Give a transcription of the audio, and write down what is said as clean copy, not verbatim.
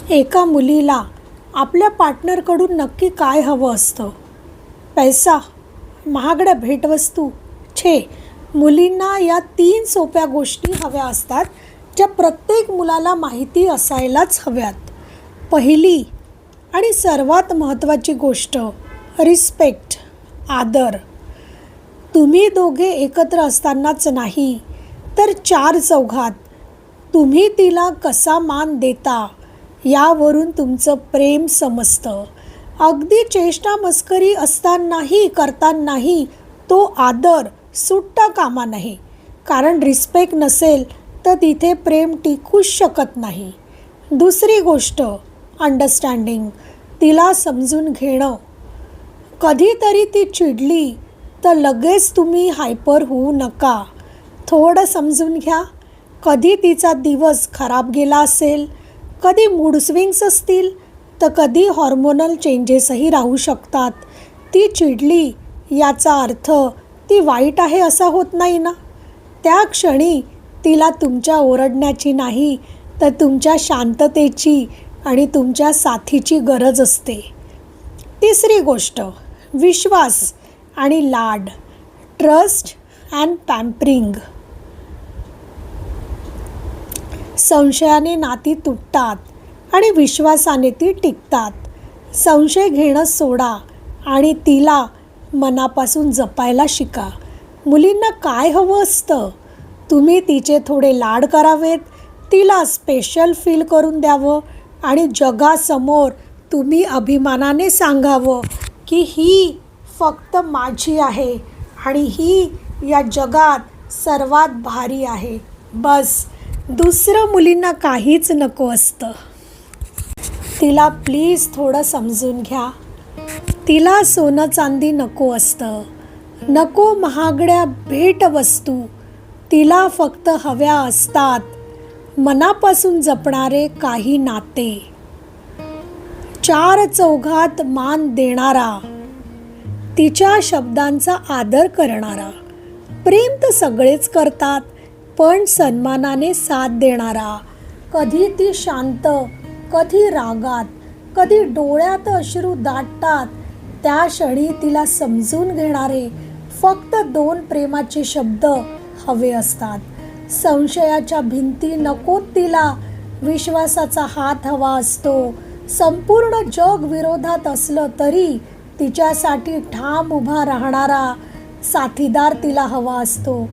एका मुलीला आपल्या पार्टनरकडून नक्की काय हवं असतं? पैसा, महागड्या भेटवस्तू? छे, मुलींना या 3 सोप्या गोष्टी हव्या असतात, ज्या प्रत्येक मुलाला माहिती असायलाच हव्यात. पहिली आणि सर्वात महत्त्वाची गोष्ट, रिस्पेक्ट, आदर. तुम्ही दोघे एकत्र असतानाच नाही, तर 4 चौघात तुम्ही तिला कसा मान देता यावरून तुमचं प्रेम समजतं. अगदी चेष्टा मस्करी असतानाही करतानाही तो आदर सुटता कामा नये, कारण रिस्पेक्ट नसेल तर तिथे प्रेम टिकूच शकत नाही. दुसरी गोष्ट, अंडरस्टँडिंग, तिला समजून घेणं. कधीतरी ती चिडली तर लगेच तुम्ही हायपर होऊ नका. थोडं समजून घ्या. कधी तिचा दिवस खराब गेला असेल, कधी मूड स्विंग्स असतील, तर कधी हॉर्मोनल चेंजेसही राहू शकतात. ती चिडली याचा अर्थ ती वाईट आहे असा होत नाही ना. त्या क्षणी तिला तुमच्या ओरडण्याची नाही, तर तुमच्या शांततेची आणि तुमच्या साथीची गरज असते. तिसरी गोष्ट, विश्वास आणि लाड, ट्रस्ट अँड पॅम्परिंग. संशयाने नाती तुटतात आणि विश्वासाने ती टिकतात. संशय घेणं सोडा आणि तिला मनापासून जपायला शिका. मुलींना काय हवं असतं? तुम्ही तिचे थोडे लाड करावेत, तिला स्पेशल फील करून द्यावं आणि जगासमोर तुम्ही अभिमानाने सांगावं की ही फक्त माझी आहे आणि ही या जगात सर्वात भारी आहे. बस, दुसरं मुलींना काहीच नको असतं. तिला प्लीज थोडं समजून घ्या. तिला सोनं चांदी नको असतं, नको महागड्या भेटवस्तू. तिला फक्त हव्या असतात मनापासून जपणारे काही नाते. 4 चौघात मान देणारा, तिच्या शब्दांचा आदर करणारा. प्रेम तर सगळेच करतात, पण सन्मानाने साथ देणारा. कधी ती शांत, कधी रागात, कधी डोळ्यात अश्रू दाटतात, त्या क्षणी तिला समजून घेणारे फक्त 2 प्रेमाचे शब्द हवे असतात. संशयाच्या भिंती नकोत तिला, विश्वासाचा हात हवा असतो. संपूर्ण जग विरोधात असलं तरी तिच्यासाठी ठाम उभा राहणारा साथीदार तिला हवा असतो.